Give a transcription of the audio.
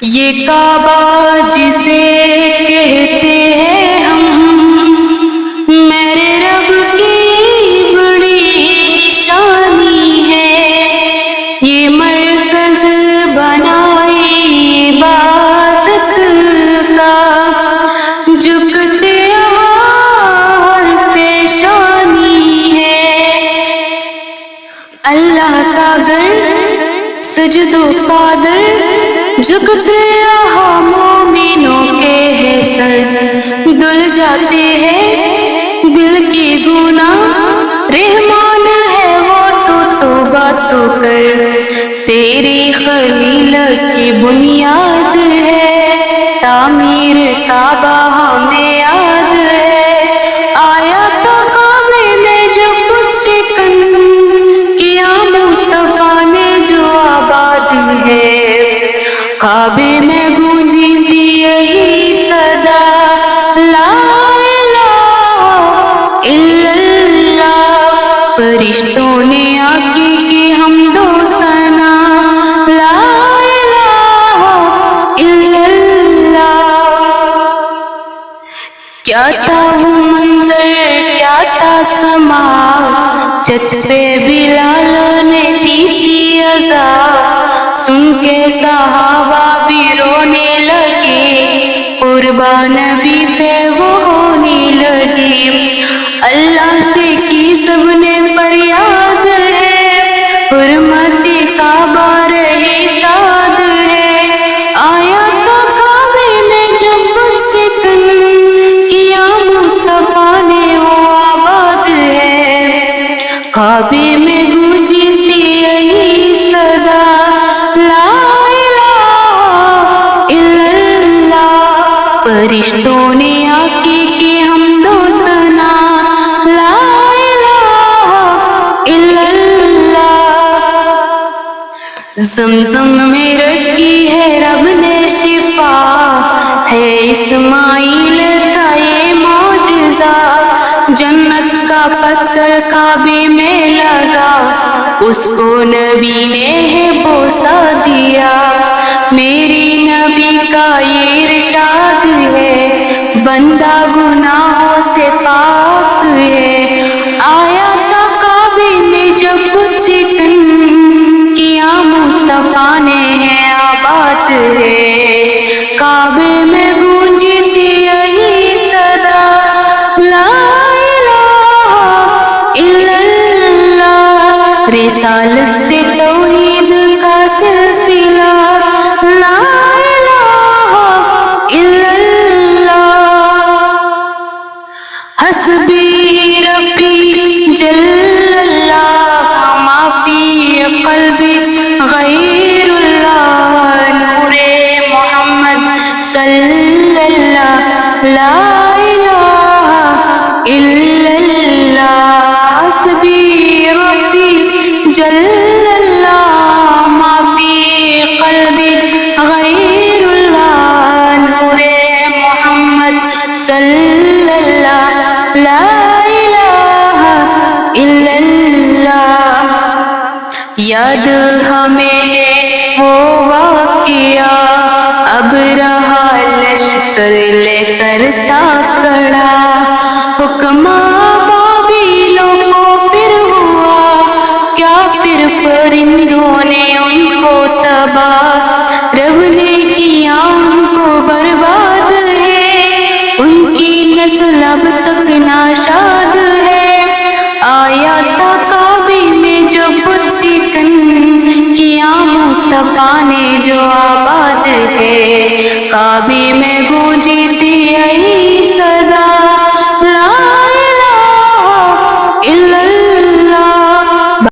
یہ کعبہ جسے کہتے ہیں ہم، میرے رب کی بڑی نشانی ہے۔ یہ مرکز بنائے عبادت کا، جھکتے اور پیشانی ہے۔ اللہ کا گھر سجد و قادر، جھکتے یہاں مومنوں کے ہے سر، دھل جاتے ہیں دل کی گناہ، رحمان ہے وہ تو توبہ تو کر، تیری خلیل کی بنیاد ہے، تعمیر کعبہ ہمیں یاد ہے۔ آیا تو کعبے میں جو کچھ شکن کیا مصطفیٰ نے جو آباد ہے، کعبے میں گونجی تھی یہی صدا، لا الہ الا اللہ، فرشتوں نے آقا کی حمد و ثنا، لا الہ الا اللہ۔ کیا تھا وہ منظر، کیا تھا سما، چھت پہ بلال نے دی تھی اذان، سن کے صحابہ بھی رونے لگے، قربان نبی پہ وہ ہونے لگے۔ اللہ سے کی سب نے فریاد ہے، حرمت کعبہ رہے شاد ہے۔ آیا تو کعبے میں جب کچھ شکن کیا مصطفیٰ نے وہ آباد ہے، کعبے میں گونجی تھی یہی صدا، لا الہ الا اللہ، فرشتوں نے آقا کی حمد و ثنا، لا الہ الا اللہ۔ زمزم میں رکھی ہے رب نے شفا، ہے اسماعیل کا یہ معجزہ، جنت کا پتھر کعبے میں لگا، اس کو نبی نے ہے بوسہ دیا، میری نبی کا یہ ارشاد ہے، بندہ گناہوں سے پاک ہے۔ آیا تو کعبے میں جب کچھ شکن کیا مصطفیٰ نے ہے آباد ہے، کعبے میں گونجی تھی یہی صدا، لا الہ الا اللہ، رسالت سے توحید کا سلسلہ، لا الہ الا اللہ۔ حسبی ربی جل اللہ، ما فی قلبی غیر اللہ، نور محمد صلی اللہ، لا الہ الا اللہ۔ حسبی ربی جل اللہ، ما فی قلبی غیر اللہ، نور محمد صلی اللہ، لا الہ الا اللہ۔ یاد ہمیں ہے وہ واقعہ، اب رہا لشکر لے کر تاکڑا، حکمہ بابیلوں کو پھر ہوا کیا، پھر پرندوں نے ان کو تباہ، رب نے کیا ان کو برباد ہے، ان کی نسل اب تک ناشاد ہے۔ آیا تو کعبے میں جو کچھ شکن کیا مصطفیٰ نے جو آباد ہے، کعبے میں گونجی تھی